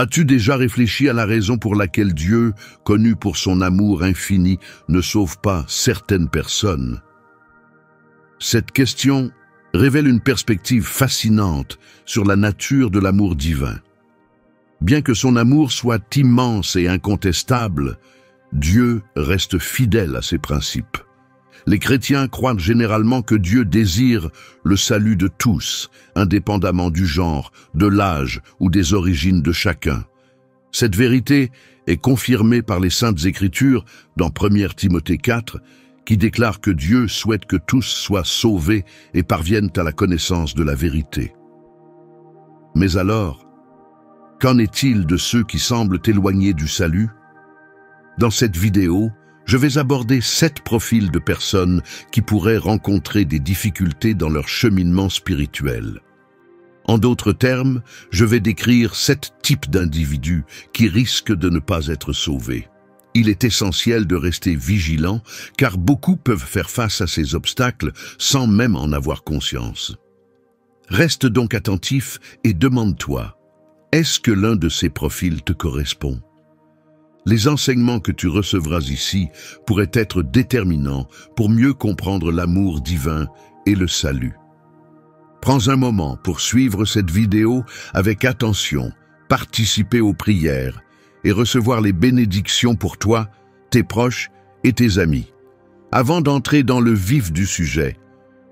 As-tu déjà réfléchi à la raison pour laquelle Dieu, connu pour son amour infini, ne sauve pas certaines personnes? Cette question révèle une perspective fascinante sur la nature de l'amour divin. Bien que son amour soit immense et incontestable, Dieu reste fidèle à ses principes. Les chrétiens croient généralement que Dieu désire le salut de tous, indépendamment du genre, de l'âge ou des origines de chacun. Cette vérité est confirmée par les Saintes Écritures dans 1 Timothée 4, qui déclare que Dieu souhaite que tous soient sauvés et parviennent à la connaissance de la vérité. Mais alors, qu'en est-il de ceux qui semblent éloignés du salut? Dans cette vidéo, je vais aborder 7 profils de personnes qui pourraient rencontrer des difficultés dans leur cheminement spirituel. En d'autres termes, je vais décrire 7 types d'individus qui risquent de ne pas être sauvés. Il est essentiel de rester vigilant, car beaucoup peuvent faire face à ces obstacles sans même en avoir conscience. Reste donc attentif et demande-toi, est-ce que l'un de ces profils te correspond? Les enseignements que tu recevras ici pourraient être déterminants pour mieux comprendre l'amour divin et le salut. Prends un moment pour suivre cette vidéo avec attention, participer aux prières et recevoir les bénédictions pour toi, tes proches et tes amis. Avant d'entrer dans le vif du sujet,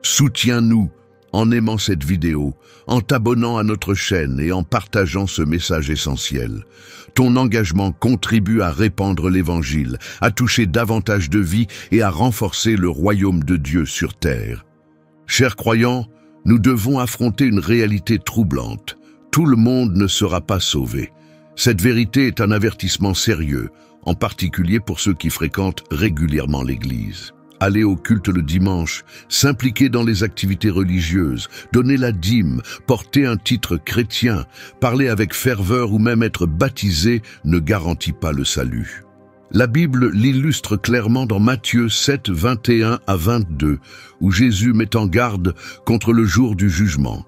soutiens-nous en aimant cette vidéo, en t'abonnant à notre chaîne et en partageant ce message essentiel. Ton engagement contribue à répandre l'Évangile, à toucher davantage de vies et à renforcer le royaume de Dieu sur terre. Chers croyants, nous devons affronter une réalité troublante. Tout le monde ne sera pas sauvé. Cette vérité est un avertissement sérieux, en particulier pour ceux qui fréquentent régulièrement l'Église. Aller au culte le dimanche, s'impliquer dans les activités religieuses, donner la dîme, porter un titre chrétien, parler avec ferveur ou même être baptisé ne garantit pas le salut. La Bible l'illustre clairement dans Matthieu 7, 21 à 22, où Jésus met en garde contre le jour du jugement.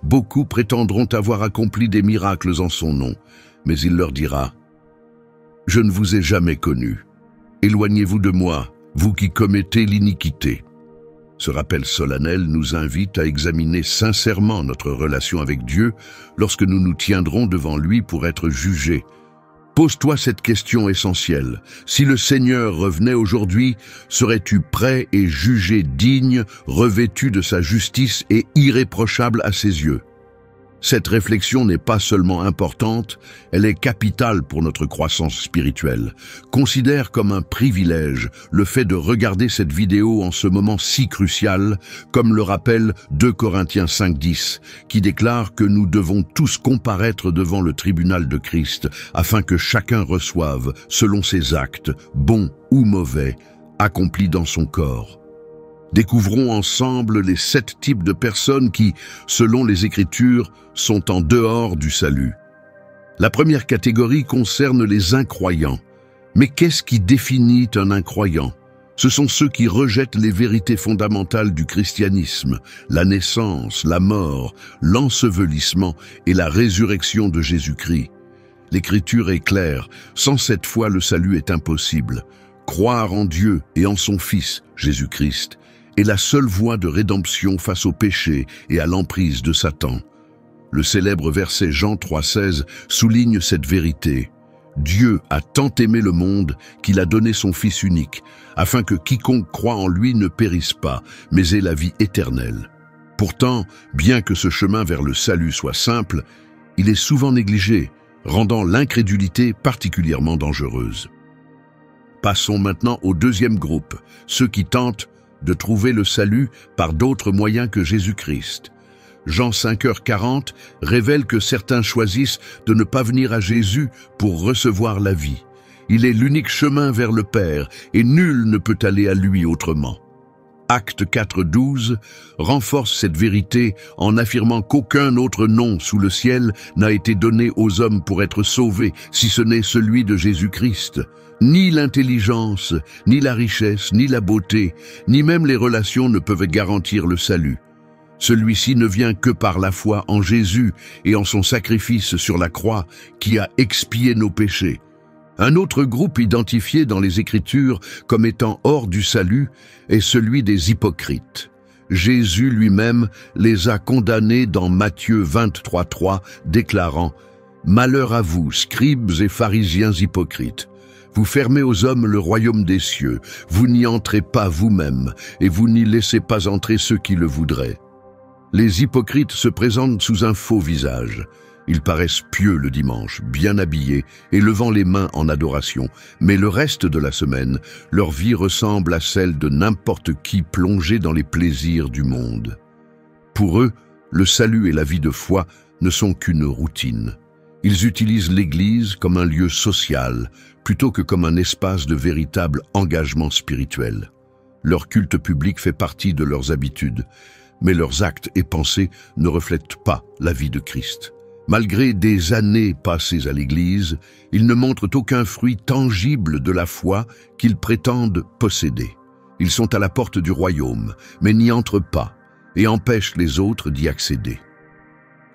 Beaucoup prétendront avoir accompli des miracles en son nom, mais il leur dira « Je ne vous ai jamais connu. Éloignez-vous de moi, vous qui commettez l'iniquité. » Ce rappel solennel nous invite à examiner sincèrement notre relation avec Dieu lorsque nous nous tiendrons devant lui pour être jugés. Pose-toi cette question essentielle. Si le Seigneur revenait aujourd'hui, serais-tu prêt et jugé digne, revêtu de sa justice et irréprochable à ses yeux? Cette réflexion n'est pas seulement importante, elle est capitale pour notre croissance spirituelle. Considère comme un privilège le fait de regarder cette vidéo en ce moment si crucial, comme le rappelle 2 Corinthiens 5:10, qui déclare que nous devons tous comparaître devant le tribunal de Christ, afin que chacun reçoive, selon ses actes, bons ou mauvais, accomplis dans son corps. Découvrons ensemble les 7 types de personnes qui, selon les Écritures, sont en dehors du salut. La première catégorie concerne les incroyants. Mais qu'est-ce qui définit un incroyant? Ce sont ceux qui rejettent les vérités fondamentales du christianisme, la naissance, la mort, l'ensevelissement et la résurrection de Jésus-Christ. L'Écriture est claire, sans cette foi le salut est impossible. Croire en Dieu et en son Fils, Jésus-Christ, est la seule voie de rédemption face au péché et à l'emprise de Satan. Le célèbre verset Jean 3,16 souligne cette vérité. Dieu a tant aimé le monde qu'il a donné son Fils unique, afin que quiconque croit en lui ne périsse pas, mais ait la vie éternelle. Pourtant, bien que ce chemin vers le salut soit simple, il est souvent négligé, rendant l'incrédulité particulièrement dangereuse. Passons maintenant au deuxième groupe, ceux qui tentent de trouver le salut par d'autres moyens que Jésus-Christ. Jean 5h40 révèle que certains choisissent de ne pas venir à Jésus pour recevoir la vie. Il est l'unique chemin vers le Père et nul ne peut aller à lui autrement. Acte 4:12 renforce cette vérité en affirmant qu'aucun autre nom sous le ciel n'a été donné aux hommes pour être sauvés, si ce n'est celui de Jésus-Christ. Ni l'intelligence, ni la richesse, ni la beauté, ni même les relations ne peuvent garantir le salut. Celui-ci ne vient que par la foi en Jésus et en son sacrifice sur la croix qui a expié nos péchés. Un autre groupe identifié dans les Écritures comme étant hors du salut est celui des hypocrites. Jésus lui-même les a condamnés dans Matthieu 23:3, déclarant « Malheur à vous, scribes et pharisiens hypocrites! Vous fermez aux hommes le royaume des cieux, vous n'y entrez pas vous-même, et vous n'y laissez pas entrer ceux qui le voudraient. » Les hypocrites se présentent sous un faux visage. Ils paraissent pieux le dimanche, bien habillés et levant les mains en adoration. Mais le reste de la semaine, leur vie ressemble à celle de n'importe qui plongé dans les plaisirs du monde. Pour eux, le salut et la vie de foi ne sont qu'une routine. Ils utilisent l'Église comme un lieu social, plutôt que comme un espace de véritable engagement spirituel. Leur culte public fait partie de leurs habitudes, mais leurs actes et pensées ne reflètent pas la vie de Christ. Malgré des années passées à l'Église, ils ne montrent aucun fruit tangible de la foi qu'ils prétendent posséder. Ils sont à la porte du royaume, mais n'y entrent pas et empêchent les autres d'y accéder.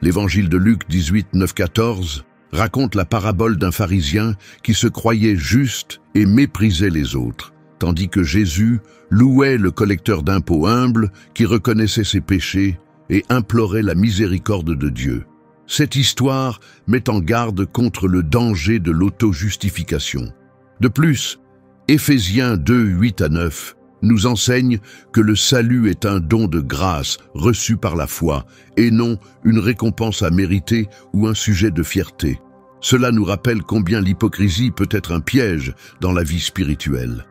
L'évangile de Luc 18, 9-14 raconte la parabole d'un pharisien qui se croyait juste et méprisait les autres, tandis que Jésus louait le collecteur d'impôts humble qui reconnaissait ses péchés et implorait la miséricorde de Dieu. Cette histoire met en garde contre le danger de l'auto-justification. De plus, Éphésiens 2, 8-9 nous enseigne que le salut est un don de grâce reçu par la foi et non une récompense à mériter ou un sujet de fierté. Cela nous rappelle combien l'hypocrisie peut être un piège dans la vie spirituelle.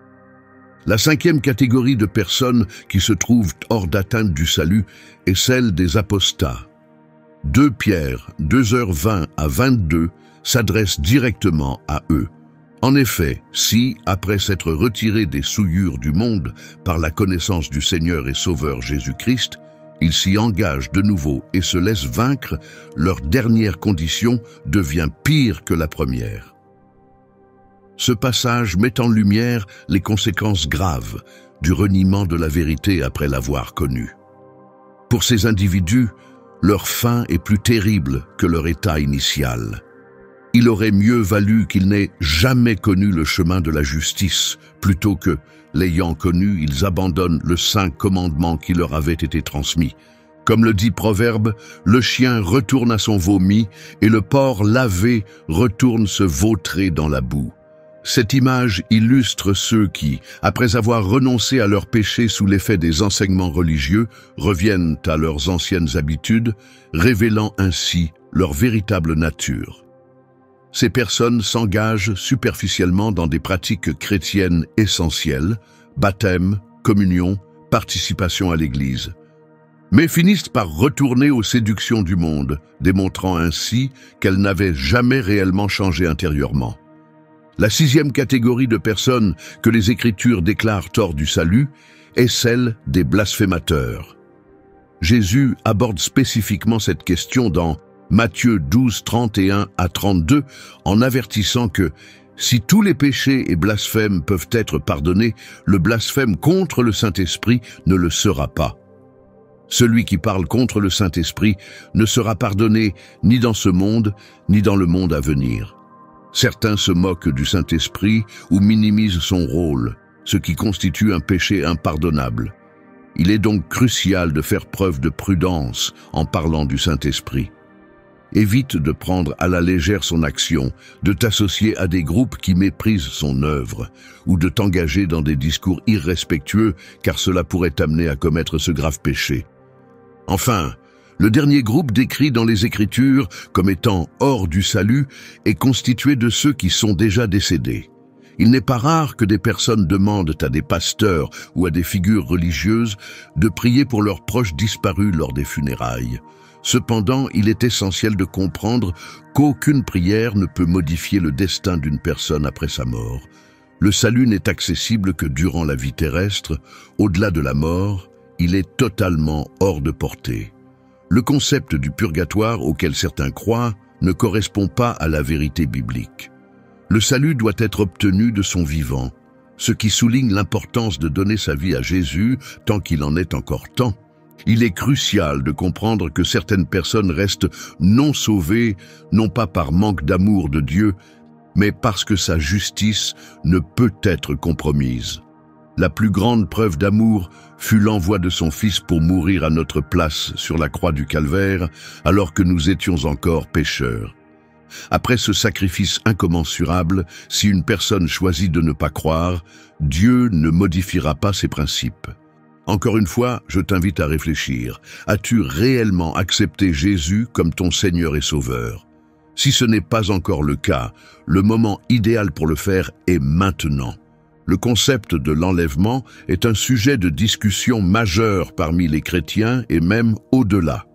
La cinquième catégorie de personnes qui se trouvent hors d'atteinte du salut est celle des apostats. 2 Pierre 2h20 à 22 s'adresse directement à eux. En effet, si, après s'être retirés des souillures du monde par la connaissance du Seigneur et Sauveur Jésus-Christ, ils s'y engagent de nouveau et se laissent vaincre, leur dernière condition devient pire que la première. Ce passage met en lumière les conséquences graves du reniement de la vérité après l'avoir connue. Pour ces individus, leur fin est plus terrible que leur état initial. Il aurait mieux valu qu'ils n'aient jamais connu le chemin de la justice, plutôt que, l'ayant connu, ils abandonnent le saint commandement qui leur avait été transmis. Comme le dit Proverbe, le chien retourne à son vomi et le porc lavé retourne se vautrer dans la boue. Cette image illustre ceux qui, après avoir renoncé à leurs péchés sous l'effet des enseignements religieux, reviennent à leurs anciennes habitudes, révélant ainsi leur véritable nature. Ces personnes s'engagent superficiellement dans des pratiques chrétiennes essentielles, baptême, communion, participation à l'Église, mais finissent par retourner aux séductions du monde, démontrant ainsi qu'elles n'avaient jamais réellement changé intérieurement. La sixième catégorie de personnes que les Écritures déclarent hors du salut est celle des blasphémateurs. Jésus aborde spécifiquement cette question dans Matthieu 12, 31 à 32, en avertissant que si tous les péchés et blasphèmes peuvent être pardonnés, le blasphème contre le Saint-Esprit ne le sera pas. Celui qui parle contre le Saint-Esprit ne sera pardonné ni dans ce monde, ni dans le monde à venir. Certains se moquent du Saint-Esprit ou minimisent son rôle, ce qui constitue un péché impardonnable. Il est donc crucial de faire preuve de prudence en parlant du Saint-Esprit. Évite de prendre à la légère son action, de t'associer à des groupes qui méprisent son œuvre, ou de t'engager dans des discours irrespectueux, car cela pourrait t'amener à commettre ce grave péché. Enfin, le dernier groupe décrit dans les Écritures comme étant hors du salut est constitué de ceux qui sont déjà décédés. Il n'est pas rare que des personnes demandent à des pasteurs ou à des figures religieuses de prier pour leurs proches disparus lors des funérailles. Cependant, il est essentiel de comprendre qu'aucune prière ne peut modifier le destin d'une personne après sa mort. Le salut n'est accessible que durant la vie terrestre. Au-delà de la mort, il est totalement hors de portée. Le concept du purgatoire auquel certains croient ne correspond pas à la vérité biblique. Le salut doit être obtenu de son vivant, ce qui souligne l'importance de donner sa vie à Jésus tant qu'il en est encore temps, Il est crucial de comprendre que certaines personnes restent non sauvées, non pas par manque d'amour de Dieu, mais parce que sa justice ne peut être compromise. La plus grande preuve d'amour fut l'envoi de son Fils pour mourir à notre place sur la croix du Calvaire, alors que nous étions encore pécheurs. Après ce sacrifice incommensurable, si une personne choisit de ne pas croire, Dieu ne modifiera pas ses principes. Encore une fois, je t'invite à réfléchir. As-tu réellement accepté Jésus comme ton Seigneur et Sauveur? Si ce n'est pas encore le cas, le moment idéal pour le faire est maintenant. Le concept de l'enlèvement est un sujet de discussion majeur parmi les chrétiens et même au-delà.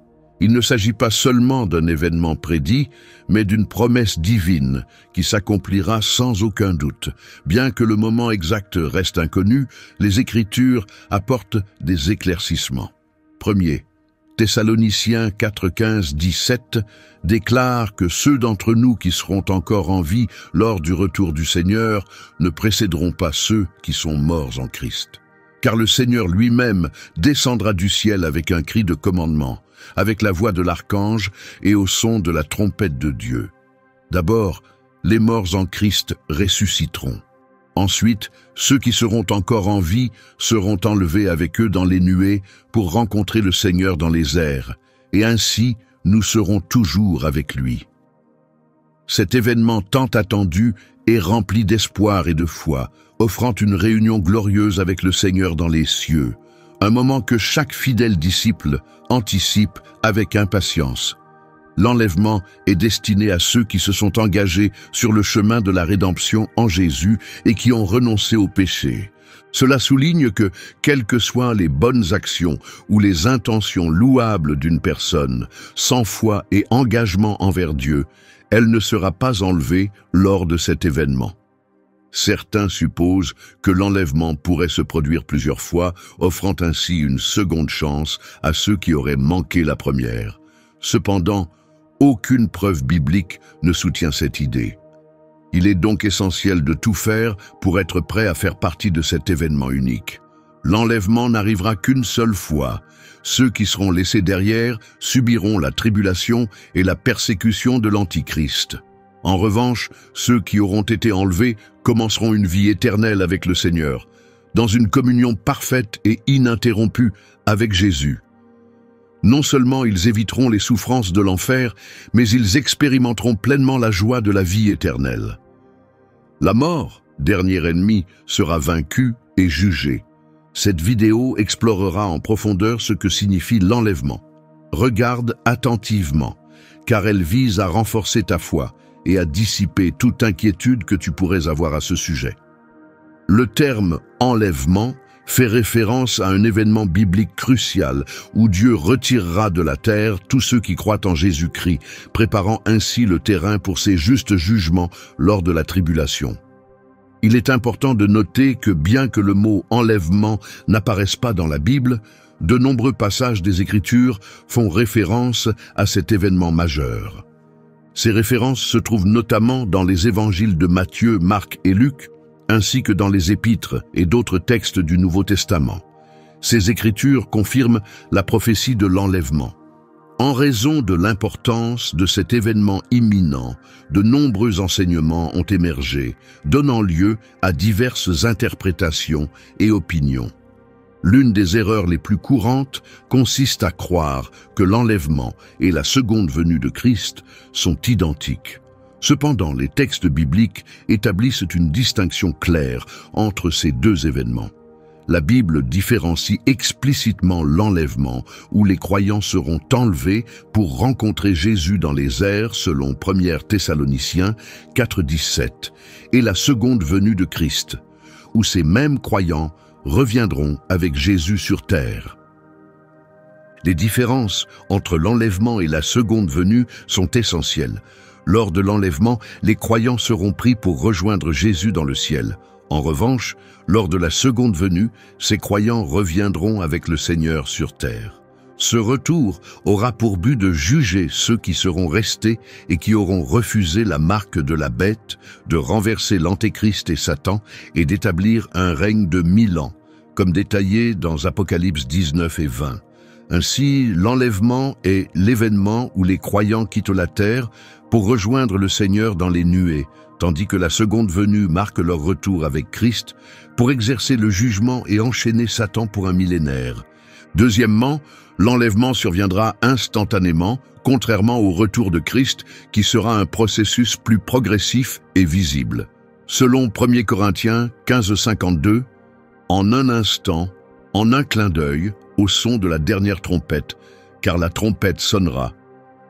Il ne s'agit pas seulement d'un événement prédit, mais d'une promesse divine qui s'accomplira sans aucun doute. Bien que le moment exact reste inconnu, les Écritures apportent des éclaircissements. Premier, Thessaloniciens 4:15-17 déclare que ceux d'entre nous qui seront encore en vie lors du retour du Seigneur ne précéderont pas ceux qui sont morts en Christ. Car le Seigneur lui-même descendra du ciel avec un cri de commandement, avec la voix de l'archange et au son de la trompette de Dieu. D'abord, les morts en Christ ressusciteront. Ensuite, ceux qui seront encore en vie seront enlevés avec eux dans les nuées pour rencontrer le Seigneur dans les airs, et ainsi nous serons toujours avec lui. Cet événement tant attendu est rempli d'espoir et de foi, offrant une réunion glorieuse avec le Seigneur dans les cieux, un moment que chaque fidèle disciple anticipe avec impatience. L'enlèvement est destiné à ceux qui se sont engagés sur le chemin de la rédemption en Jésus et qui ont renoncé au péché. Cela souligne que, quelles que soient les bonnes actions ou les intentions louables d'une personne, sans foi et engagement envers Dieu, elle ne sera pas enlevée lors de cet événement. Certains supposent que l'enlèvement pourrait se produire plusieurs fois, offrant ainsi une seconde chance à ceux qui auraient manqué la première. Cependant, aucune preuve biblique ne soutient cette idée. Il est donc essentiel de tout faire pour être prêt à faire partie de cet événement unique. L'enlèvement n'arrivera qu'une seule fois. Ceux qui seront laissés derrière subiront la tribulation et la persécution de l'Antichrist. En revanche, ceux qui auront été enlevés commenceront une vie éternelle avec le Seigneur, dans une communion parfaite et ininterrompue avec Jésus. Non seulement ils éviteront les souffrances de l'enfer, mais ils expérimenteront pleinement la joie de la vie éternelle. La mort, dernier ennemi, sera vaincue et jugée. Cette vidéo explorera en profondeur ce que signifie l'enlèvement. Regarde attentivement, car elle vise à renforcer ta foi et à dissiper toute inquiétude que tu pourrais avoir à ce sujet. Le terme « enlèvement » fait référence à un événement biblique crucial où Dieu retirera de la terre tous ceux qui croient en Jésus-Christ, préparant ainsi le terrain pour ses justes jugements lors de la tribulation. Il est important de noter que bien que le mot « enlèvement » n'apparaisse pas dans la Bible, de nombreux passages des Écritures font référence à cet événement majeur. Ces références se trouvent notamment dans les évangiles de Matthieu, Marc et Luc, ainsi que dans les épîtres et d'autres textes du Nouveau Testament. Ces écritures confirment la prophétie de l'enlèvement. En raison de l'importance de cet événement imminent, de nombreux enseignements ont émergé, donnant lieu à diverses interprétations et opinions. L'une des erreurs les plus courantes consiste à croire que l'enlèvement et la seconde venue de Christ sont identiques. Cependant, les textes bibliques établissent une distinction claire entre ces deux événements. La Bible différencie explicitement l'enlèvement, où les croyants seront enlevés pour rencontrer Jésus dans les airs, selon 1 Thessaloniciens 4:17, et la seconde venue de Christ, où ces mêmes croyants reviendront avec Jésus sur terre. Les différences entre l'enlèvement et la seconde venue sont essentielles. Lors de l'enlèvement, les croyants seront pris pour rejoindre Jésus dans le ciel. En revanche, lors de la seconde venue, ces croyants reviendront avec le Seigneur sur terre. Ce retour aura pour but de juger ceux qui seront restés et qui auront refusé la marque de la bête, de renverser l'Antéchrist et Satan et d'établir un règne de 1000 ans, comme détaillé dans Apocalypse 19 et 20. Ainsi, l'enlèvement est l'événement où les croyants quittent la terre pour rejoindre le Seigneur dans les nuées, tandis que la seconde venue marque leur retour avec Christ pour exercer le jugement et enchaîner Satan pour un millénaire. Deuxièmement, l'enlèvement surviendra instantanément, contrairement au retour de Christ, qui sera un processus plus progressif et visible. Selon 1 Corinthiens 15:52, « En un instant, en un clin d'œil, au son de la dernière trompette, car la trompette sonnera,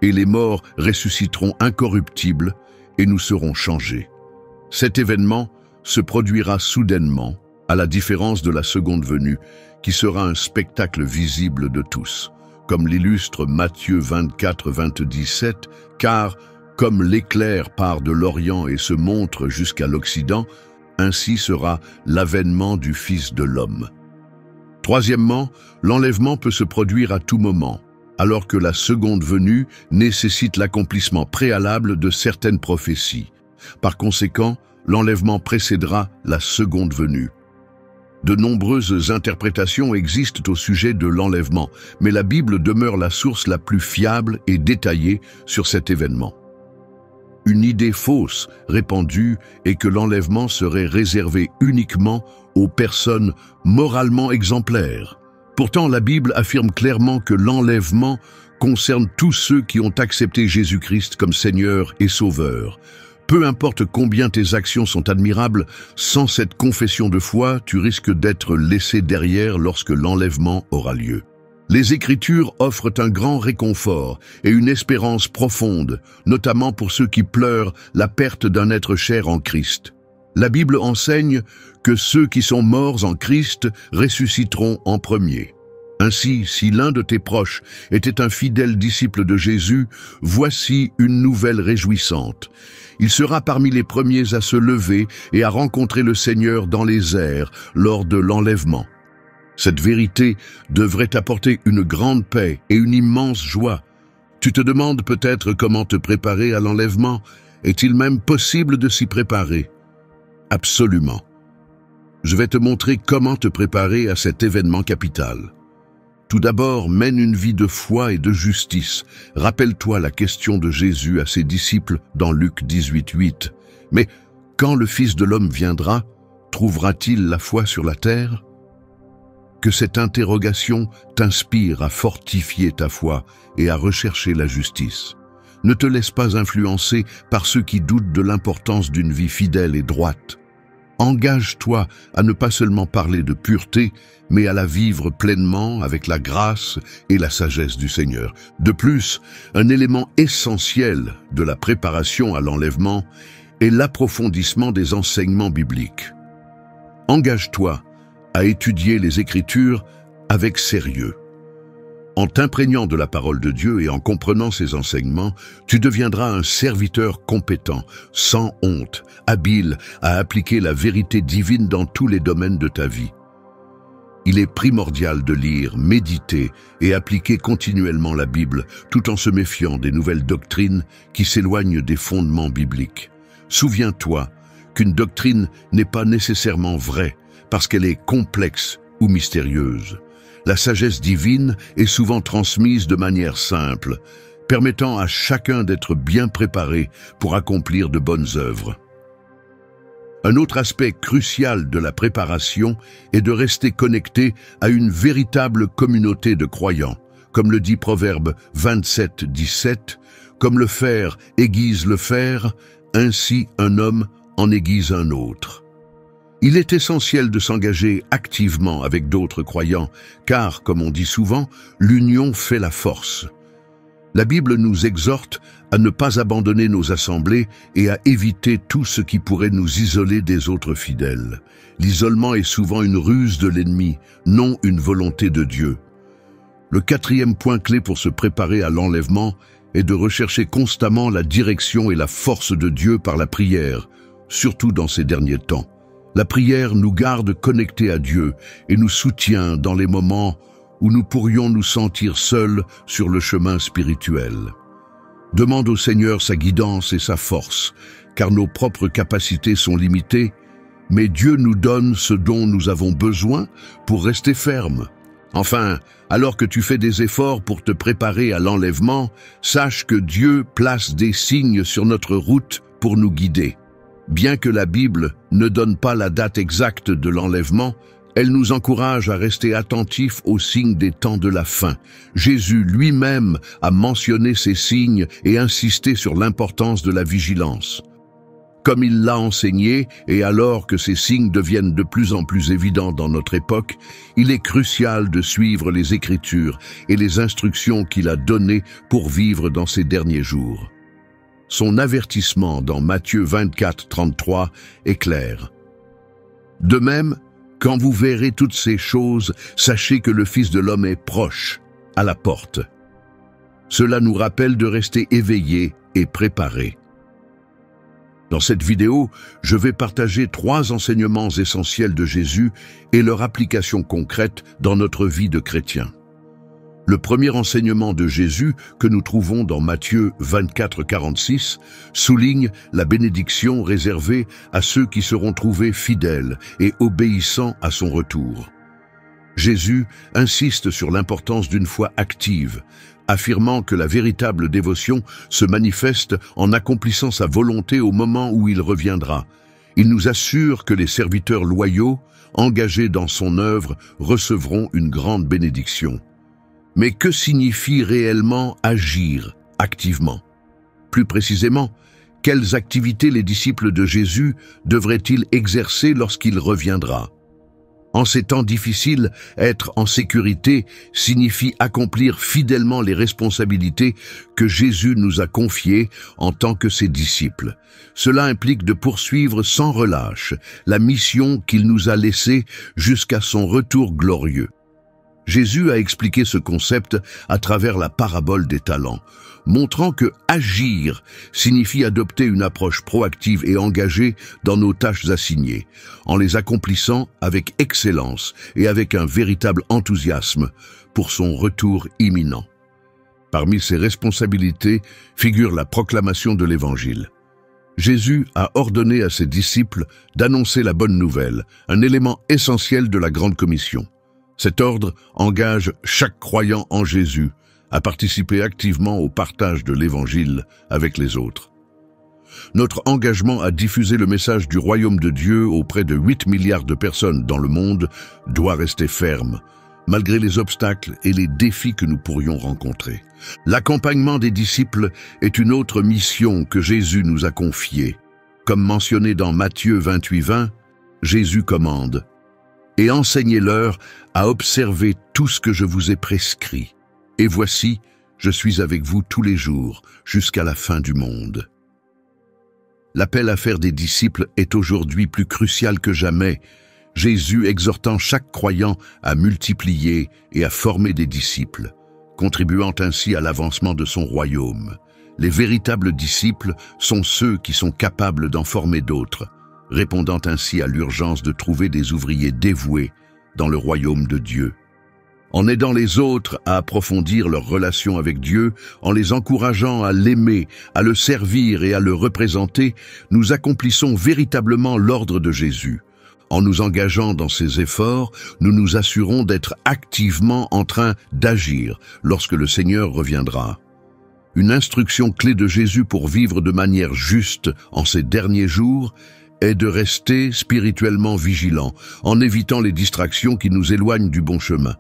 et les morts ressusciteront incorruptibles, et nous serons changés. » Cet événement se produira soudainement, à la différence de la seconde venue, qui sera un spectacle visible de tous, comme l'illustre Matthieu 24:27, car comme l'éclair part de l'Orient et se montre jusqu'à l'Occident, ainsi sera l'avènement du Fils de l'homme. Troisièmement, l'enlèvement peut se produire à tout moment, alors que la seconde venue nécessite l'accomplissement préalable de certaines prophéties. Par conséquent, l'enlèvement précédera la seconde venue. De nombreuses interprétations existent au sujet de l'enlèvement, mais la Bible demeure la source la plus fiable et détaillée sur cet événement. Une idée fausse répandue est que l'enlèvement serait réservé uniquement aux personnes moralement exemplaires. Pourtant, la Bible affirme clairement que l'enlèvement concerne tous ceux qui ont accepté Jésus-Christ comme Seigneur et Sauveur. Peu importe combien tes actions sont admirables, sans cette confession de foi, tu risques d'être laissé derrière lorsque l'enlèvement aura lieu. Les Écritures offrent un grand réconfort et une espérance profonde, notamment pour ceux qui pleurent la perte d'un être cher en Christ. La Bible enseigne que ceux qui sont morts en Christ ressusciteront en premier. Ainsi, si l'un de tes proches était un fidèle disciple de Jésus, voici une nouvelle réjouissante. Il sera parmi les premiers à se lever et à rencontrer le Seigneur dans les airs lors de l'enlèvement. Cette vérité devrait t'apporter une grande paix et une immense joie. Tu te demandes peut-être comment te préparer à l'enlèvement. Est-il même possible de s'y préparer? Absolument. Je vais te montrer comment te préparer à cet événement capital. Tout d'abord, mène une vie de foi et de justice. Rappelle-toi la question de Jésus à ses disciples dans Luc 18:8. Mais quand le Fils de l'homme viendra, trouvera-t-il la foi sur la terre? Que cette interrogation t'inspire à fortifier ta foi et à rechercher la justice. Ne te laisse pas influencer par ceux qui doutent de l'importance d'une vie fidèle et droite. Engage-toi à ne pas seulement parler de pureté, mais à la vivre pleinement avec la grâce et la sagesse du Seigneur. De plus, un élément essentiel de la préparation à l'enlèvement est l'approfondissement des enseignements bibliques. Engage-toi à étudier les Écritures avec sérieux. En t'imprégnant de la parole de Dieu et en comprenant ses enseignements, tu deviendras un serviteur compétent, sans honte, habile à appliquer la vérité divine dans tous les domaines de ta vie. Il est primordial de lire, méditer et appliquer continuellement la Bible, tout en se méfiant des nouvelles doctrines qui s'éloignent des fondements bibliques. Souviens-toi qu'une doctrine n'est pas nécessairement vraie parce qu'elle est complexe ou mystérieuse. La sagesse divine est souvent transmise de manière simple, permettant à chacun d'être bien préparé pour accomplir de bonnes œuvres. Un autre aspect crucial de la préparation est de rester connecté à une véritable communauté de croyants. Comme le dit Proverbe 27:17, « Comme le fer aiguise le fer, ainsi un homme en aiguise un autre. » Il est essentiel de s'engager activement avec d'autres croyants, car, comme on dit souvent, l'union fait la force. La Bible nous exhorte à ne pas abandonner nos assemblées et à éviter tout ce qui pourrait nous isoler des autres fidèles. L'isolement est souvent une ruse de l'ennemi, non une volonté de Dieu. Le quatrième point clé pour se préparer à l'enlèvement est de rechercher constamment la direction et la force de Dieu par la prière, surtout dans ces derniers temps. La prière nous garde connectés à Dieu et nous soutient dans les moments où nous pourrions nous sentir seuls sur le chemin spirituel. Demande au Seigneur sa guidance et sa force, car nos propres capacités sont limitées, mais Dieu nous donne ce dont nous avons besoin pour rester fermes. Enfin, alors que tu fais des efforts pour te préparer à l'enlèvement, sache que Dieu place des signes sur notre route pour nous guider. Bien que la Bible ne donne pas la date exacte de l'enlèvement, elle nous encourage à rester attentifs aux signes des temps de la fin. Jésus lui-même a mentionné ces signes et insisté sur l'importance de la vigilance. Comme il l'a enseigné, et alors que ces signes deviennent de plus en plus évidents dans notre époque, il est crucial de suivre les Écritures et les instructions qu'il a données pour vivre dans ces derniers jours. Son avertissement dans Matthieu 24, 33 est clair. De même, quand vous verrez toutes ces choses, sachez que le Fils de l'homme est proche, à la porte. Cela nous rappelle de rester éveillés et préparés. Dans cette vidéo, je vais partager 3 enseignements essentiels de Jésus et leur application concrète dans notre vie de chrétien. Le premier enseignement de Jésus, que nous trouvons dans Matthieu 24, 46, souligne la bénédiction réservée à ceux qui seront trouvés fidèles et obéissants à son retour. Jésus insiste sur l'importance d'une foi active, affirmant que la véritable dévotion se manifeste en accomplissant sa volonté au moment où il reviendra. Il nous assure que les serviteurs loyaux, engagés dans son œuvre, recevront une grande bénédiction. Mais que signifie réellement agir activement? Plus précisément, quelles activités les disciples de Jésus devraient-ils exercer lorsqu'il reviendra? En ces temps difficiles, être en sécurité signifie accomplir fidèlement les responsabilités que Jésus nous a confiées en tant que ses disciples. Cela implique de poursuivre sans relâche la mission qu'il nous a laissée jusqu'à son retour glorieux. Jésus a expliqué ce concept à travers la parabole des talents, montrant que agir signifie adopter une approche proactive et engagée dans nos tâches assignées, en les accomplissant avec excellence et avec un véritable enthousiasme pour son retour imminent. Parmi ses responsabilités figure la proclamation de l'Évangile. Jésus a ordonné à ses disciples d'annoncer la bonne nouvelle, un élément essentiel de la Grande Commission. Cet ordre engage chaque croyant en Jésus à participer activement au partage de l'Évangile avec les autres. Notre engagement à diffuser le message du royaume de Dieu auprès de 8 milliards de personnes dans le monde doit rester ferme, malgré les obstacles et les défis que nous pourrions rencontrer. L'accompagnement des disciples est une autre mission que Jésus nous a confiée. Comme mentionné dans Matthieu 28, 20, Jésus commande « Et enseignez-leur à observer tout ce que je vous ai prescrit. Et voici, je suis avec vous tous les jours, jusqu'à la fin du monde. » L'appel à faire des disciples est aujourd'hui plus crucial que jamais, Jésus exhortant chaque croyant à multiplier et à former des disciples, contribuant ainsi à l'avancement de son royaume. Les véritables disciples sont ceux qui sont capables d'en former d'autres, répondant ainsi à l'urgence de trouver des ouvriers dévoués dans le royaume de Dieu. En aidant les autres à approfondir leur relation avec Dieu, en les encourageant à l'aimer, à le servir et à le représenter, nous accomplissons véritablement l'ordre de Jésus. En nous engageant dans ces efforts, nous nous assurons d'être activement en train d'agir lorsque le Seigneur reviendra. Une instruction clé de Jésus pour vivre de manière juste en ces derniers jours est de rester spirituellement vigilant, en évitant les distractions qui nous éloignent du bon chemin.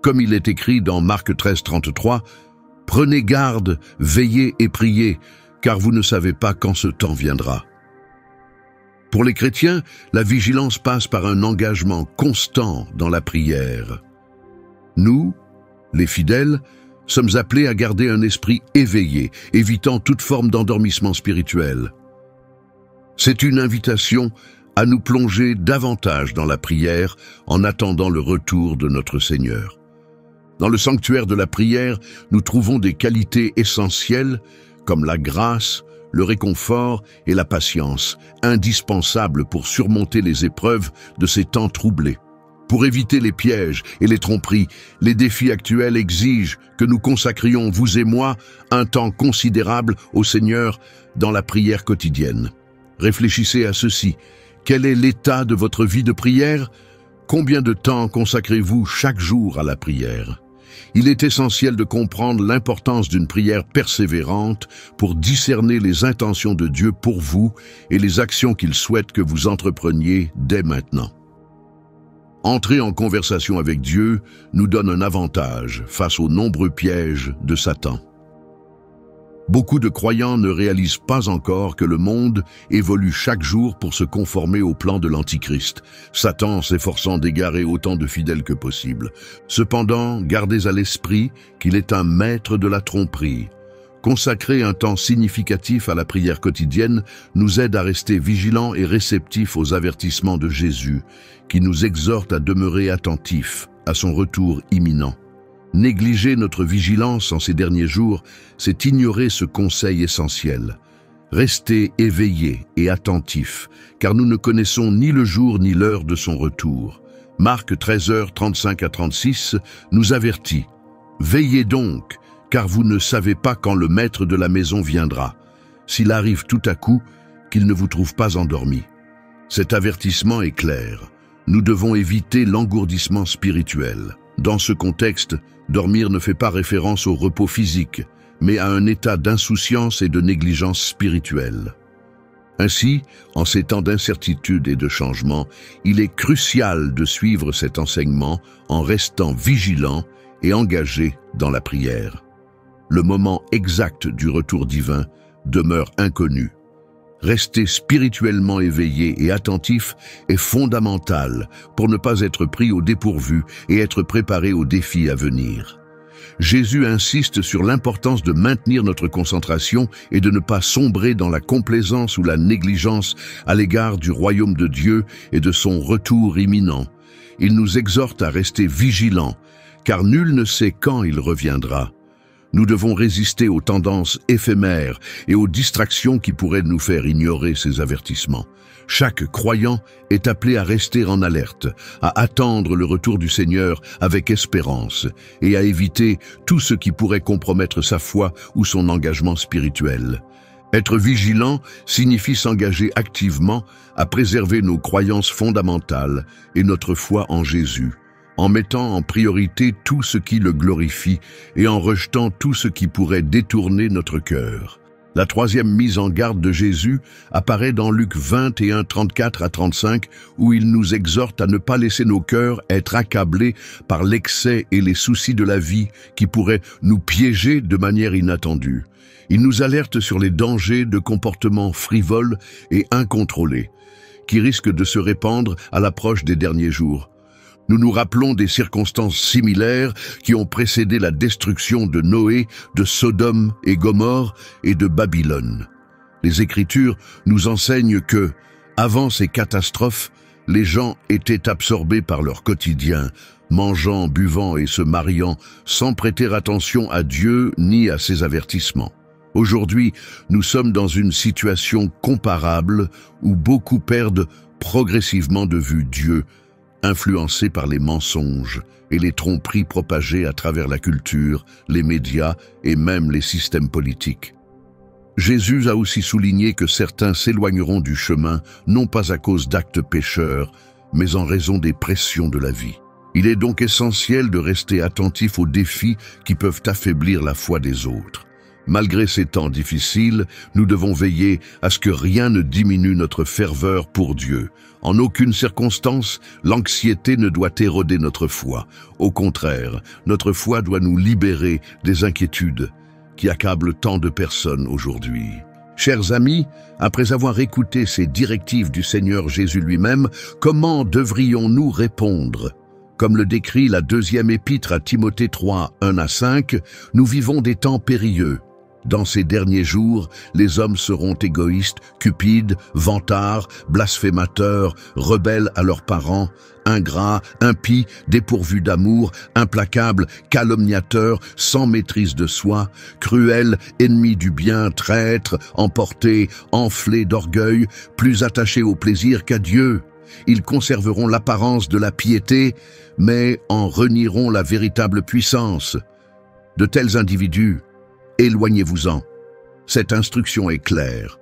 Comme il est écrit dans Marc 13, 33, « Prenez garde, veillez et priez, car vous ne savez pas quand ce temps viendra. » Pour les chrétiens, la vigilance passe par un engagement constant dans la prière. Nous, les fidèles, sommes appelés à garder un esprit éveillé, évitant toute forme d'endormissement spirituel. C'est une invitation à nous plonger davantage dans la prière en attendant le retour de notre Seigneur. Dans le sanctuaire de la prière, nous trouvons des qualités essentielles comme la grâce, le réconfort et la patience, indispensables pour surmonter les épreuves de ces temps troublés. Pour éviter les pièges et les tromperies, les défis actuels exigent que nous consacrions, vous et moi, un temps considérable au Seigneur dans la prière quotidienne. Réfléchissez à ceci. Quel est l'état de votre vie de prière? Combien de temps consacrez-vous chaque jour à la prière? Il est essentiel de comprendre l'importance d'une prière persévérante pour discerner les intentions de Dieu pour vous et les actions qu'il souhaite que vous entrepreniez dès maintenant. Entrer en conversation avec Dieu nous donne un avantage face aux nombreux pièges de Satan. Beaucoup de croyants ne réalisent pas encore que le monde évolue chaque jour pour se conformer au plan de l'Antichrist, Satan s'efforçant d'égarer autant de fidèles que possible. Cependant, gardez à l'esprit qu'il est un maître de la tromperie. Consacrer un temps significatif à la prière quotidienne nous aide à rester vigilants et réceptifs aux avertissements de Jésus, qui nous exhorte à demeurer attentifs à son retour imminent. Négliger notre vigilance en ces derniers jours, c'est ignorer ce conseil essentiel. Restez éveillés et attentifs, car nous ne connaissons ni le jour ni l'heure de son retour. Marc 13h35-36 nous avertit « Veillez donc, car vous ne savez pas quand le maître de la maison viendra, s'il arrive tout à coup, qu'il ne vous trouve pas endormi. » Cet avertissement est clair. Nous devons éviter l'engourdissement spirituel. Dans ce contexte, dormir ne fait pas référence au repos physique, mais à un état d'insouciance et de négligence spirituelle. Ainsi, en ces temps d'incertitude et de changement, il est crucial de suivre cet enseignement en restant vigilant et engagé dans la prière. Le moment exact du retour divin demeure inconnu. Rester spirituellement éveillé et attentif est fondamental pour ne pas être pris au dépourvu et être préparé aux défis à venir. Jésus insiste sur l'importance de maintenir notre concentration et de ne pas sombrer dans la complaisance ou la négligence à l'égard du royaume de Dieu et de son retour imminent. Il nous exhorte à rester vigilants, car nul ne sait quand il reviendra. Nous devons résister aux tendances éphémères et aux distractions qui pourraient nous faire ignorer ces avertissements. Chaque croyant est appelé à rester en alerte, à attendre le retour du Seigneur avec espérance et à éviter tout ce qui pourrait compromettre sa foi ou son engagement spirituel. Être vigilant signifie s'engager activement à préserver nos croyances fondamentales et notre foi en Jésus, en mettant en priorité tout ce qui le glorifie et en rejetant tout ce qui pourrait détourner notre cœur. La troisième mise en garde de Jésus apparaît dans Luc 21, 34-35, où il nous exhorte à ne pas laisser nos cœurs être accablés par l'excès et les soucis de la vie qui pourraient nous piéger de manière inattendue. Il nous alerte sur les dangers de comportements frivoles et incontrôlés, qui risquent de se répandre à l'approche des derniers jours. Nous nous rappelons des circonstances similaires qui ont précédé la destruction de Noé, de Sodome et Gomorrhe et de Babylone. Les Écritures nous enseignent que, avant ces catastrophes, les gens étaient absorbés par leur quotidien, mangeant, buvant et se mariant, sans prêter attention à Dieu ni à ses avertissements. Aujourd'hui, nous sommes dans une situation comparable où beaucoup perdent progressivement de vue Dieu, influencés par les mensonges et les tromperies propagées à travers la culture, les médias et même les systèmes politiques. Jésus a aussi souligné que certains s'éloigneront du chemin, non pas à cause d'actes pécheurs, mais en raison des pressions de la vie. Il est donc essentiel de rester attentif aux défis qui peuvent affaiblir la foi des autres. Malgré ces temps difficiles, nous devons veiller à ce que rien ne diminue notre ferveur pour Dieu. En aucune circonstance, l'anxiété ne doit éroder notre foi. Au contraire, notre foi doit nous libérer des inquiétudes qui accablent tant de personnes aujourd'hui. Chers amis, après avoir écouté ces directives du Seigneur Jésus lui-même, comment devrions-nous répondre ? Comme le décrit la deuxième épître à Timothée 3, 1-5, nous vivons des temps périlleux. Dans ces derniers jours, les hommes seront égoïstes, cupides, vantards, blasphémateurs, rebelles à leurs parents, ingrats, impies, dépourvus d'amour, implacables, calomniateurs, sans maîtrise de soi, cruels, ennemis du bien, traîtres, emportés, enflés d'orgueil, plus attachés au plaisir qu'à Dieu. Ils conserveront l'apparence de la piété, mais en renieront la véritable puissance. De tels individus, éloignez-vous-en. Cette instruction est claire.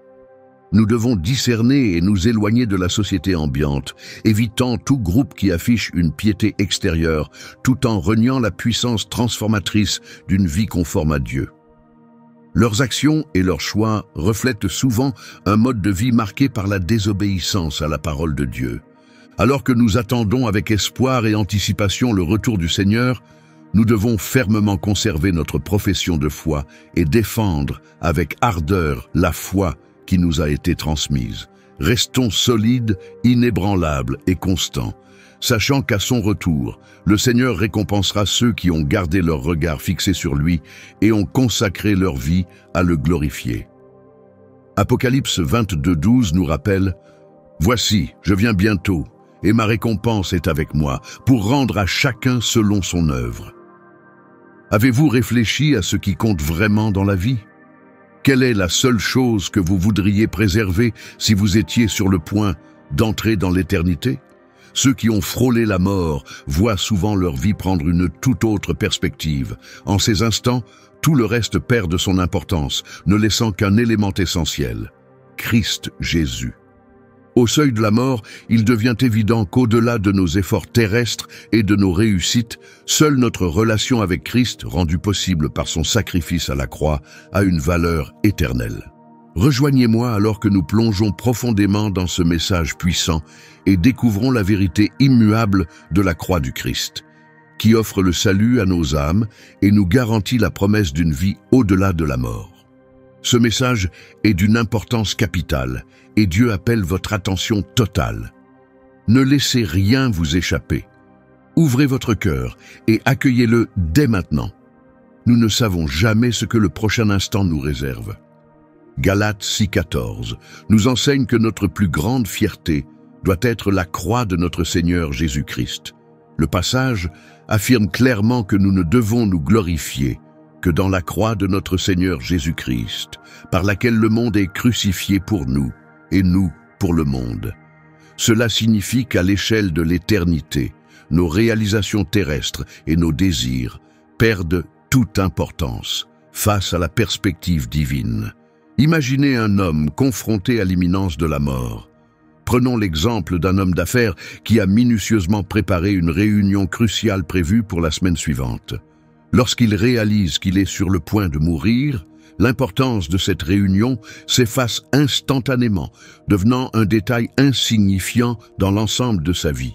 Nous devons discerner et nous éloigner de la société ambiante, évitant tout groupe qui affiche une piété extérieure, tout en reniant la puissance transformatrice d'une vie conforme à Dieu. Leurs actions et leurs choix reflètent souvent un mode de vie marqué par la désobéissance à la parole de Dieu. Alors que nous attendons avec espoir et anticipation le retour du Seigneur, nous devons fermement conserver notre profession de foi et défendre avec ardeur la foi qui nous a été transmise. Restons solides, inébranlables et constants, sachant qu'à son retour, le Seigneur récompensera ceux qui ont gardé leur regard fixé sur lui et ont consacré leur vie à le glorifier. Apocalypse 22:12 nous rappelle « Voici, je viens bientôt, et ma récompense est avec moi, pour rendre à chacun selon son œuvre. » Avez-vous réfléchi à ce qui compte vraiment dans la vie? Quelle est la seule chose que vous voudriez préserver si vous étiez sur le point d'entrer dans l'éternité? Ceux qui ont frôlé la mort voient souvent leur vie prendre une toute autre perspective. En ces instants, tout le reste perd de son importance, ne laissant qu'un élément essentiel, Christ Jésus. Au seuil de la mort, il devient évident qu'au-delà de nos efforts terrestres et de nos réussites, seule notre relation avec Christ, rendue possible par son sacrifice à la croix, a une valeur éternelle. Rejoignez-moi alors que nous plongeons profondément dans ce message puissant et découvrons la vérité immuable de la croix du Christ, qui offre le salut à nos âmes et nous garantit la promesse d'une vie au-delà de la mort. Ce message est d'une importance capitale et Dieu appelle votre attention totale. Ne laissez rien vous échapper. Ouvrez votre cœur et accueillez-le dès maintenant. Nous ne savons jamais ce que le prochain instant nous réserve. Galates 6,14 nous enseigne que notre plus grande fierté doit être la croix de notre Seigneur Jésus-Christ. Le passage affirme clairement que nous ne devons nous glorifier que dans la croix de notre Seigneur Jésus-Christ, par laquelle le monde est crucifié pour nous, et nous pour le monde. Cela signifie qu'à l'échelle de l'éternité, nos réalisations terrestres et nos désirs perdent toute importance face à la perspective divine. Imaginez un homme confronté à l'imminence de la mort. Prenons l'exemple d'un homme d'affaires qui a minutieusement préparé une réunion cruciale prévue pour la semaine suivante. Lorsqu'il réalise qu'il est sur le point de mourir, l'importance de cette réunion s'efface instantanément, devenant un détail insignifiant dans l'ensemble de sa vie.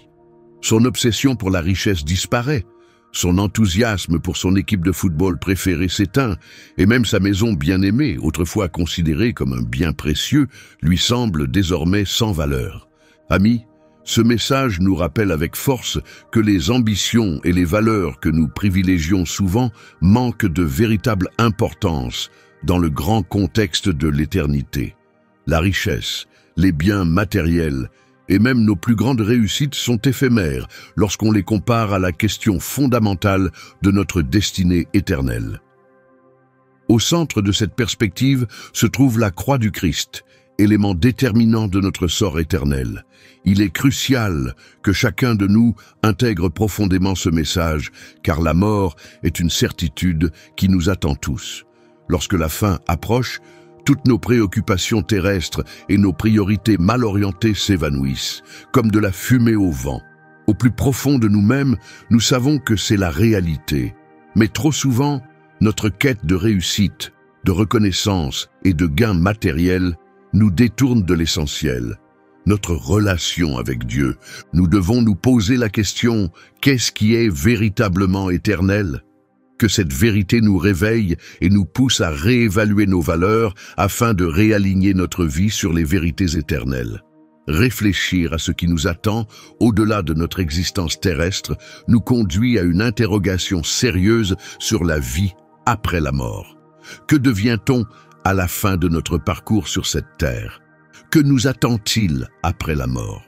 Son obsession pour la richesse disparaît, son enthousiasme pour son équipe de football préférée s'éteint, et même sa maison bien-aimée, autrefois considérée comme un bien précieux, lui semble désormais sans valeur. Amis, ce message nous rappelle avec force que les ambitions et les valeurs que nous privilégions souvent manquent de véritable importance dans le grand contexte de l'éternité. La richesse, les biens matériels et même nos plus grandes réussites sont éphémères lorsqu'on les compare à la question fondamentale de notre destinée éternelle. Au centre de cette perspective se trouve la croix du Christ, élément déterminant de notre sort éternel. Il est crucial que chacun de nous intègre profondément ce message, car la mort est une certitude qui nous attend tous. Lorsque la fin approche, toutes nos préoccupations terrestres et nos priorités mal orientées s'évanouissent, comme de la fumée au vent. Au plus profond de nous-mêmes, nous savons que c'est la réalité. Mais trop souvent, notre quête de réussite, de reconnaissance et de gains matériels nous détourne de l'essentiel, notre relation avec Dieu. Nous devons nous poser la question, qu'est-ce qui est véritablement éternel? Que cette vérité nous réveille et nous pousse à réévaluer nos valeurs afin de réaligner notre vie sur les vérités éternelles. Réfléchir à ce qui nous attend au-delà de notre existence terrestre nous conduit à une interrogation sérieuse sur la vie après la mort. Que devient-on à la fin de notre parcours sur cette terre? Que nous attend-il après la mort?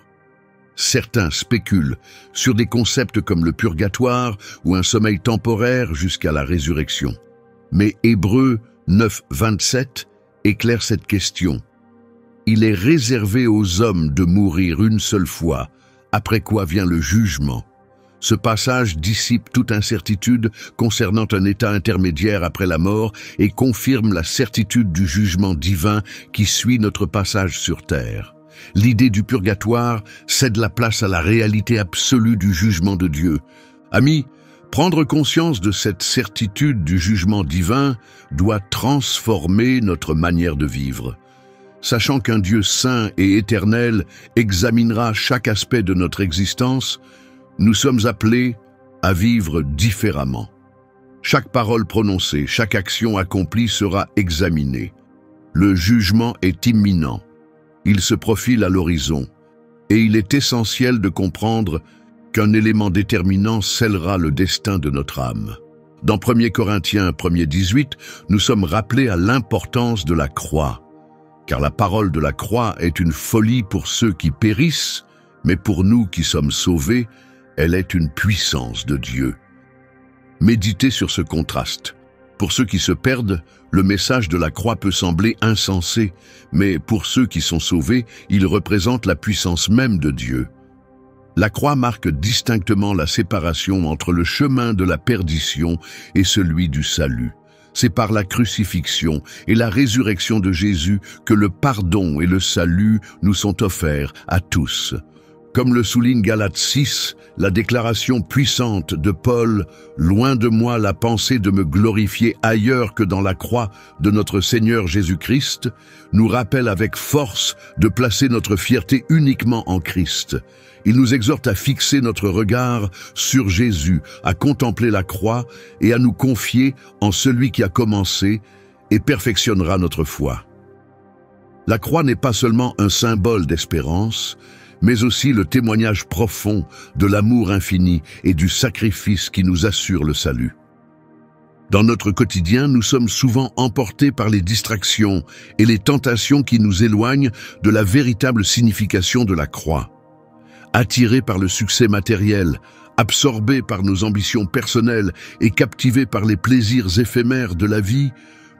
Certains spéculent sur des concepts comme le purgatoire ou un sommeil temporaire jusqu'à la résurrection. Mais Hébreux 9:27 éclaire cette question. Il est réservé aux hommes de mourir une seule fois, après quoi vient le jugement. Ce passage dissipe toute incertitude concernant un état intermédiaire après la mort et confirme la certitude du jugement divin qui suit notre passage sur terre. L'idée du purgatoire cède la place à la réalité absolue du jugement de Dieu. Amis, prendre conscience de cette certitude du jugement divin doit transformer notre manière de vivre. Sachant qu'un Dieu saint et éternel examinera chaque aspect de notre existence, nous sommes appelés à vivre différemment. Chaque parole prononcée, chaque action accomplie sera examinée. Le jugement est imminent. Il se profile à l'horizon. Et il est essentiel de comprendre qu'un élément déterminant scellera le destin de notre âme. Dans 1 Corinthiens 1:18, nous sommes rappelés à l'importance de la croix. Car la parole de la croix est une folie pour ceux qui périssent, mais pour nous qui sommes sauvés, elle est une puissance de Dieu. Méditez sur ce contraste. Pour ceux qui se perdent, le message de la croix peut sembler insensé, mais pour ceux qui sont sauvés, il représente la puissance même de Dieu. La croix marque distinctement la séparation entre le chemin de la perdition et celui du salut. C'est par la crucifixion et la résurrection de Jésus que le pardon et le salut nous sont offerts à tous. Comme le souligne Galates 6, la déclaration puissante de Paul « Loin de moi la pensée de me glorifier ailleurs que dans la croix de notre Seigneur Jésus-Christ » nous rappelle avec force de placer notre fierté uniquement en Christ. Il nous exhorte à fixer notre regard sur Jésus, à contempler la croix et à nous confier en celui qui a commencé et perfectionnera notre foi. La croix n'est pas seulement un symbole d'espérance, mais aussi le témoignage profond de l'amour infini et du sacrifice qui nous assure le salut. Dans notre quotidien, nous sommes souvent emportés par les distractions et les tentations qui nous éloignent de la véritable signification de la croix. Attirés par le succès matériel, absorbés par nos ambitions personnelles et captivés par les plaisirs éphémères de la vie,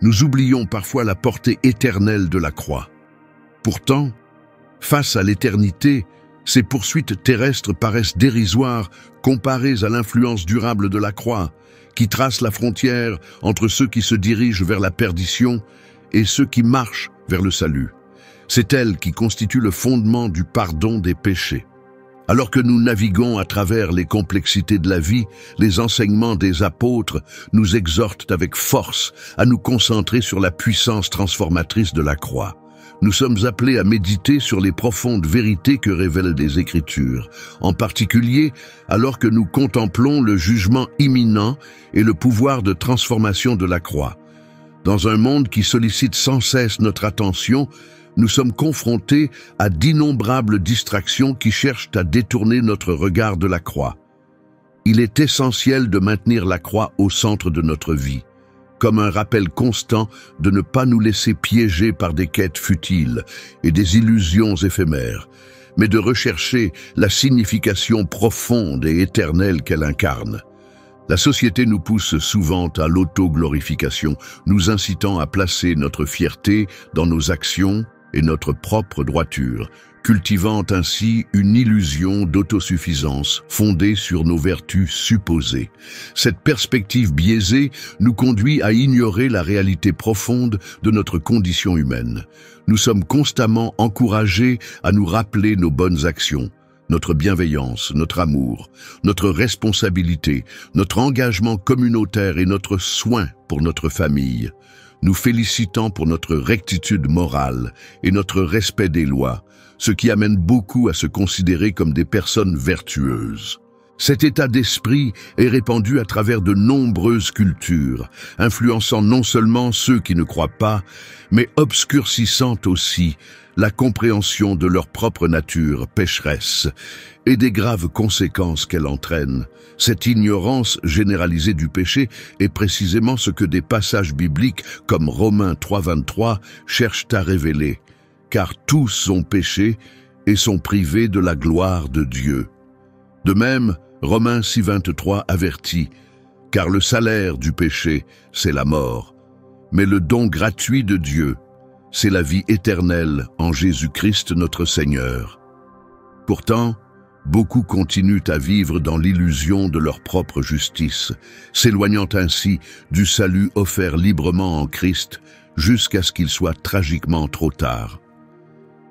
nous oublions parfois la portée éternelle de la croix. Pourtant, face à l'éternité, ces poursuites terrestres paraissent dérisoires comparées à l'influence durable de la croix, qui trace la frontière entre ceux qui se dirigent vers la perdition et ceux qui marchent vers le salut. C'est elle qui constitue le fondement du pardon des péchés. Alors que nous naviguons à travers les complexités de la vie, les enseignements des apôtres nous exhortent avec force à nous concentrer sur la puissance transformatrice de la croix. Nous sommes appelés à méditer sur les profondes vérités que révèlent les Écritures, en particulier alors que nous contemplons le jugement imminent et le pouvoir de transformation de la croix. Dans un monde qui sollicite sans cesse notre attention, nous sommes confrontés à d'innombrables distractions qui cherchent à détourner notre regard de la croix. Il est essentiel de maintenir la croix au centre de notre vie, comme un rappel constant de ne pas nous laisser piéger par des quêtes futiles et des illusions éphémères, mais de rechercher la signification profonde et éternelle qu'elle incarne. La société nous pousse souvent à l'auto-glorification, nous incitant à placer notre fierté dans nos actions et notre propre droiture, cultivant ainsi une illusion d'autosuffisance fondée sur nos vertus supposées. Cette perspective biaisée nous conduit à ignorer la réalité profonde de notre condition humaine. Nous sommes constamment encouragés à nous rappeler nos bonnes actions, notre bienveillance, notre amour, notre responsabilité, notre engagement communautaire et notre soin pour notre famille, nous félicitant pour notre rectitude morale et notre respect des lois, ce qui amène beaucoup à se considérer comme des personnes vertueuses. Cet état d'esprit est répandu à travers de nombreuses cultures, influençant non seulement ceux qui ne croient pas, mais obscurcissant aussi la compréhension de leur propre nature pécheresse et des graves conséquences qu'elle entraîne. Cette ignorance généralisée du péché est précisément ce que des passages bibliques comme Romains 3:23 cherchent à révéler, car tous ont péché et sont privés de la gloire de Dieu. De même, Romains 6:23 avertit, car le salaire du péché, c'est la mort, mais le don gratuit de Dieu, c'est la vie éternelle en Jésus-Christ notre Seigneur. Pourtant, Beaucoup continuent à vivre dans l'illusion de leur propre justice, s'éloignant ainsi du salut offert librement en Christ jusqu'à ce qu'il soit tragiquement trop tard.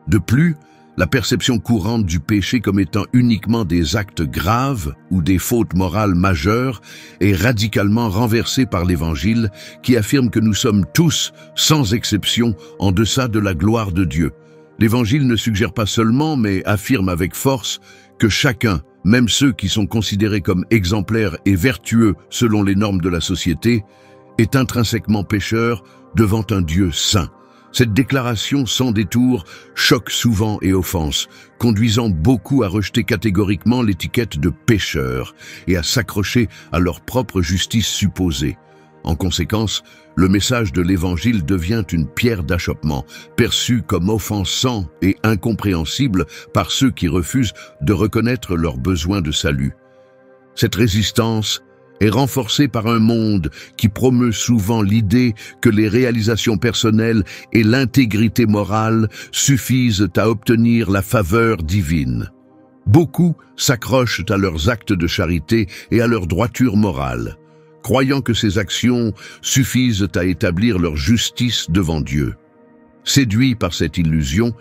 De plus, la perception courante du péché comme étant uniquement des actes graves ou des fautes morales majeures est radicalement renversée par l'Évangile qui affirme que nous sommes tous, sans exception, en deçà de la gloire de Dieu. L'Évangile ne suggère pas seulement, mais affirme avec force que chacun, même ceux qui sont considérés comme exemplaires et vertueux selon les normes de la société, est intrinsèquement pécheur devant un Dieu saint. Cette déclaration sans détour choque souvent et offense, conduisant beaucoup à rejeter catégoriquement l'étiquette de pécheur et à s'accrocher à leur propre justice supposée. En conséquence, le message de l'Évangile devient une pierre d'achoppement, perçue comme offensant et incompréhensible par ceux qui refusent de reconnaître leur besoin de salut. Cette résistance est renforcée par un monde qui promeut souvent l'idée que les réalisations personnelles et l'intégrité morale suffisent à obtenir la faveur divine. Beaucoup s'accrochent à leurs actes de charité et à leur droiture morale, croyant que ces actions suffisent à établir leur justice devant Dieu. Séduits par cette illusion,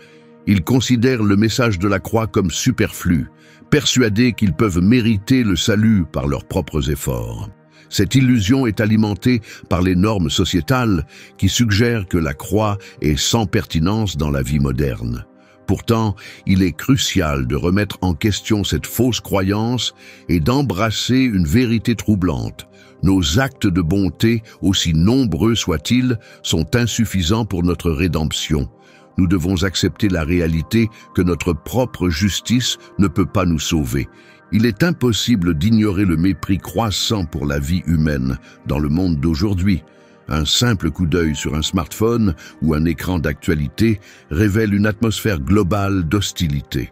ils considèrent le message de la croix comme superflu, persuadés qu'ils peuvent mériter le salut par leurs propres efforts. Cette illusion est alimentée par les normes sociétales qui suggèrent que la croix est sans pertinence dans la vie moderne. Pourtant, il est crucial de remettre en question cette fausse croyance et d'embrasser une vérité troublante. Nos actes de bonté, aussi nombreux soient-ils, sont insuffisants pour notre rédemption. Nous devons accepter la réalité que notre propre justice ne peut pas nous sauver. Il est impossible d'ignorer le mépris croissant pour la vie humaine dans le monde d'aujourd'hui. Un simple coup d'œil sur un smartphone ou un écran d'actualité révèle une atmosphère globale d'hostilité.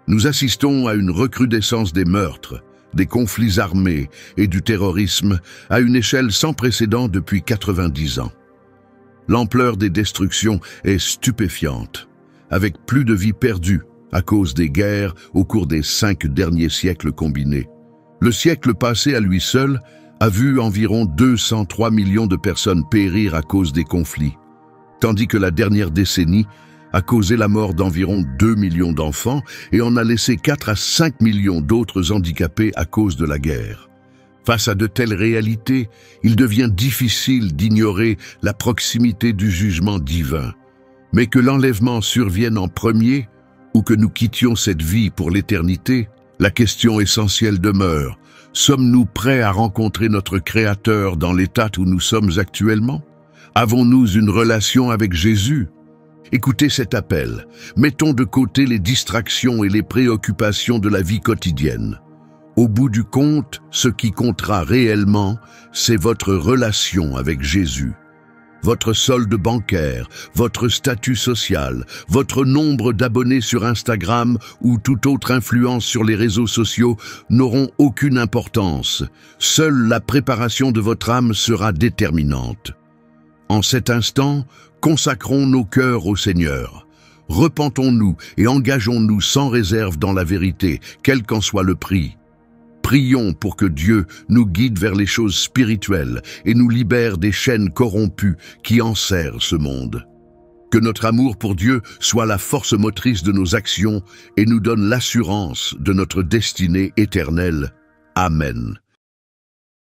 Nous assistons à une recrudescence des meurtres, des conflits armés et du terrorisme à une échelle sans précédent depuis 90 ans. L'ampleur des destructions est stupéfiante, avec plus de vies perdues à cause des guerres au cours des 5 derniers siècles combinés. Le siècle passé à lui seul a vu environ 203 millions de personnes périr à cause des conflits, tandis que la dernière décennie a causé la mort d'environ 2 millions d'enfants et en a laissé 4 à 5 millions d'autres handicapés à cause de la guerre. Face à de telles réalités, il devient difficile d'ignorer la proximité du jugement divin. Mais que l'enlèvement survienne en premier ou que nous quittions cette vie pour l'éternité, la question essentielle demeure. Sommes-nous prêts à rencontrer notre Créateur dans l'état où nous sommes actuellement? Avons-nous une relation avec Jésus? Écoutez cet appel. Mettons de côté les distractions et les préoccupations de la vie quotidienne. Au bout du compte, ce qui comptera réellement, c'est votre relation avec Jésus. Votre solde bancaire, votre statut social, votre nombre d'abonnés sur Instagram ou toute autre influence sur les réseaux sociaux n'auront aucune importance. Seule la préparation de votre âme sera déterminante. En cet instant, consacrons nos cœurs au Seigneur. Repentons-nous et engageons-nous sans réserve dans la vérité, quel qu'en soit le prix. Prions pour que Dieu nous guide vers les choses spirituelles et nous libère des chaînes corrompues qui enserrent ce monde. Que notre amour pour Dieu soit la force motrice de nos actions et nous donne l'assurance de notre destinée éternelle. Amen.